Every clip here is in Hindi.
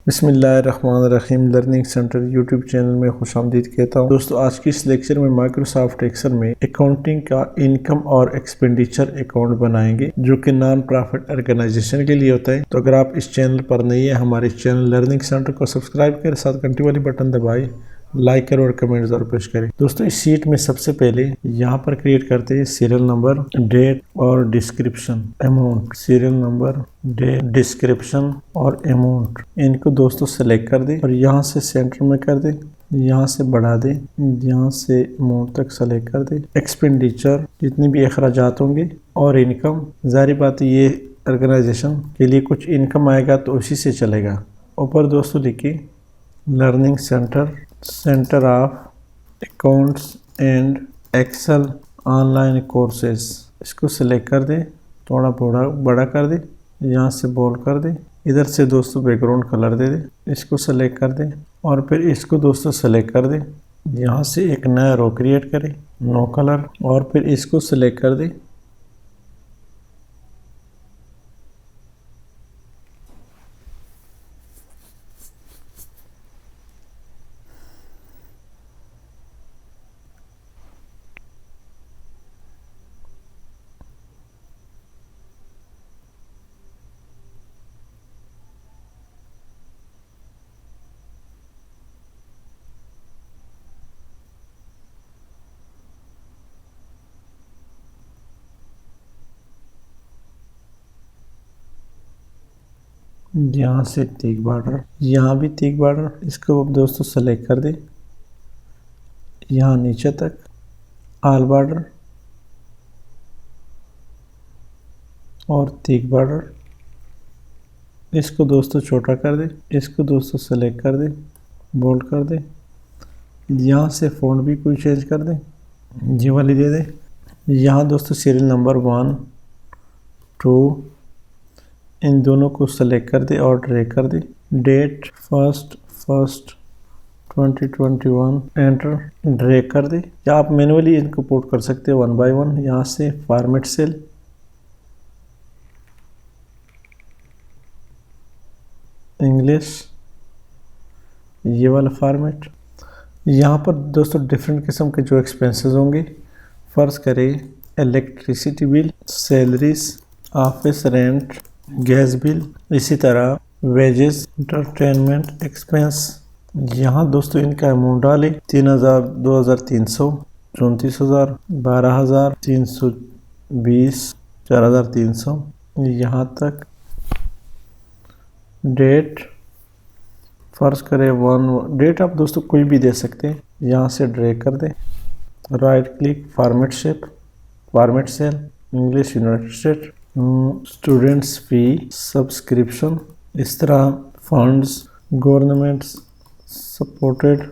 बिस्मिल्लाहिर्रहमानिर्रहीम लर्निंग सेंटर यूट्यूब चैनल में खुशामदीद कहता हूँ। दोस्तों आज की इस लेक्चर में माइक्रोसॉफ्ट एक्सेल में अकाउंटिंग का इनकम और एक्सपेंडिचर अकाउंट बनाएंगे जो कि नॉन प्रॉफिट ऑर्गेनाइजेशन के लिए होता है। तो अगर आप इस चैनल पर नए हैं, हमारे इस चैनल लर्निंग सेंटर को सब्सक्राइब करें, साथ घंटी वाली बटन दबाए, लाइक करें और कमेंट जरूर पेश करें। दोस्तों इस शीट में सबसे पहले यहाँ पर क्रिएट करते हैं सीरियल नंबर, डेट और description, amount, serial number, date, description और अमाउंट। इनको दोस्तों सेलेक्ट कर दें और यहाँ से सेंटर में कर दें, यहाँ से बढ़ा दें, यहाँ से अमाउंट तक सेलेक्ट कर दें। एक्सपेंडिचर जितने भी अखराजात होंगे और इनकम, जाहिर बात है ये ऑर्गेनाइजेशन के लिए कुछ इनकम आएगा तो उसी से चलेगा। ऊपर दोस्तों लिखिए learning centre, centre of accounts and Excel online courses. इसको सिलेक्ट कर दें, थोड़ा बड़ा कर दें, यहाँ से बोल्ड कर दें, इधर से दोस्तों बैकग्राउंड कलर दे दें, इसको सेलेक्ट कर दें और फिर इसको दोस्तों सेलेक्ट कर दें। यहाँ से एक नया रो क्रिएट करें, नो कलर, और फिर इसको सेलेक्ट कर दें। यहाँ से तीक बॉर्डर, यहाँ भी तीक बॉर्डर, इसको अब दोस्तों सेलेक्ट कर दें, यहाँ नीचे तक ऑल बॉर्डर और तीक बॉर्डर। इसको दोस्तों छोटा कर दें, इसको दोस्तों सेलेक्ट कर दें, बोल्ड कर दें, यहाँ से फ़ॉन्ट भी कोई चेंज कर दें, जी वाली दे दें। यहाँ दोस्तों सीरियल नंबर 1, 2 इन दोनों को सेलेक्ट कर दे और ड्रैग कर दे। डेट 1 2021 एंटर, ड्रैग कर दे, या आप मैनुअली इनको पुट कर सकते हो 1 बाय 1। यहाँ से फॉर्मेट सेल, इंग्लिश, ये वाला फॉर्मेट। यहाँ पर दोस्तों डिफरेंट किस्म के जो एक्सपेंसेस होंगे, फर्ज करें electricity bill, salaries, office rent, gas bill, इसी तरह वेजेस, एंटरटेनमेंट एक्सपेंस। यहाँ दोस्तों इनका अमाउंट डालें 3000, 2300, 34,000, 12,000, 320, 4,300, यहाँ तक। डेट फर्ज करें 1, डेट आप दोस्तों कोई भी दे सकते हैं, यहाँ से ड्रैग कर दें, right click, format shape, format cell, English United State, students fee, subscription, इस तरह फंड्स, गवर्नमेंट सपोर्टेड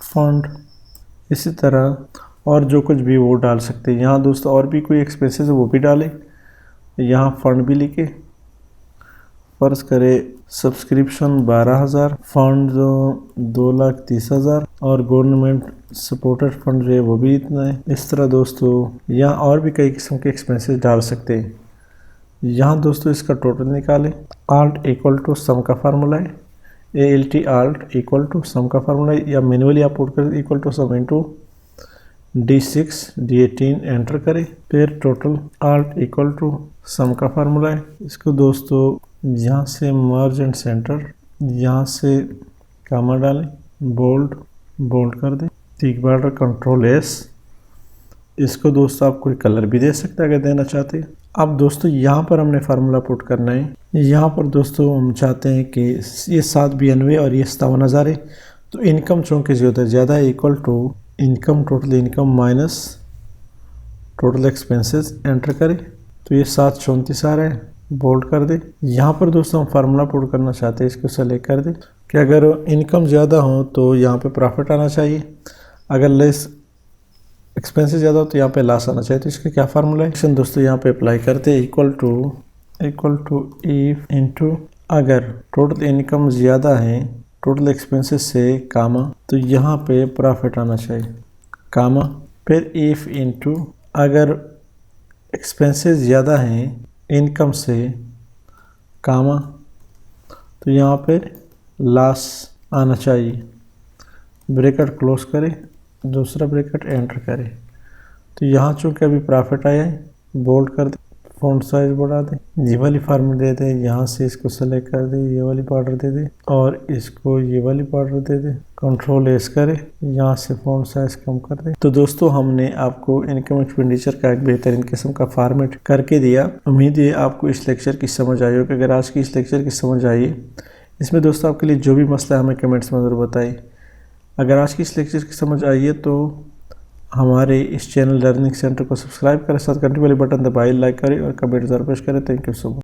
फंड, इसी तरह और जो कुछ भी वो डाल सकते हैं। यहाँ दोस्तों और भी कोई एक्सपेंसेस है वो भी डालें, यहाँ फंड भी लिखे, फर्ज करें सब्सक्रिप्शन 12,000, फंड जो 2,30,000 और गवर्नमेंट सपोर्टेड फंड जो है वो भी इतना है। इस तरह दोस्तों यहाँ और भी कई किस्म के एक्सपेंसेस डाल सकते हैं। यहाँ दोस्तों इसका टोटल निकालें, आल्ट इक्वल टू सम का फार्मूला है, ALT alt equal to sum का फार्मूला है, या मैनुअली आप पुट कर equal to sum into D6 D18 enter करें, फिर total alt equal to sum का फार्मूला है। इसको दोस्तों यहाँ से मर्ज एंड सेंटर, यहाँ से कामा डालें, बोल्ड कर दें, तीक बॉर्डर, कंट्रोल S। इसको दोस्तों आप कोई कलर भी दे सकते हैं अगर देना चाहते हैं। अब दोस्तों यहाँ पर हमने फार्मूला पुट करना है। यहाँ पर दोस्तों हम चाहते हैं कि ये 792 और ये 57,000 है, तो इनकम चूँकि ज़्यादा है, equal to income, total income minus total expenses, enter करें, तो ये 734 आ रहा है, बोल्ड कर दे। यहाँ पर दोस्तों हम फार्मूला पुट करना चाहते हैं, इसको सेलेक्ट कर दे कि अगर इनकम ज़्यादा हो तो यहाँ पे प्रॉफिट आना चाहिए, अगर लेस एक्सपेंसेस ज़्यादा हो तो यहाँ पे लॉस आना चाहिए। तो इसका क्या फार्मूला है दोस्तों, यहाँ पे अप्लाई करते हैं, इक्वल टू इफ इनटू, अगर टोटल इनकम ज़्यादा है टोटल एक्सपेंसेस से कामा, तो यहाँ पे प्रॉफिट आना चाहिए, कामा, फिर इफ इनटू, अगर एक्सपेंसेस ज़्यादा हैं इनकम से, कामा, तो यहाँ पे लॉस आना चाहिए। ब्रैकेट क्लोज करें, दूसरा ब्रैकेट एंटर करें। तो यहाँ चूँकि अभी प्रॉफिट आया है, बोल्ड कर दें, फ़ॉन्ट साइज बढ़ा दें, ये वाली फॉर्मेट दे दें, यहाँ से इसको सेलेक्ट कर दें, ये वाली बॉर्डर दे दें और इसको ये वाली बॉर्डर दे दें। कंट्रोल एस करें, यहाँ से फ़ॉन्ट साइज कम कर दें। तो दोस्तों हमने आपको इनकम एक्सपेंडिचर का एक बेहतरीन किस्म का फॉर्मेट करके दिया। उम्मीद है आपको इस लेक्चर की समझ आई होगी। अगर आज की इस लेक्चर की समझ आई, इसमें दोस्तों आपके लिए जो भी मसला है हमें कमेंट्स में ज़रूर बताइए। अगर आज की इस लेक्चर की समझ आई है तो हमारे इस चैनल लर्निंग सेंटर को सब्सक्राइब करें, साथ घंटी वाली बटन दबाइए, लाइक करें और कमेंट ज़रूर पेश करें। Thank you so much.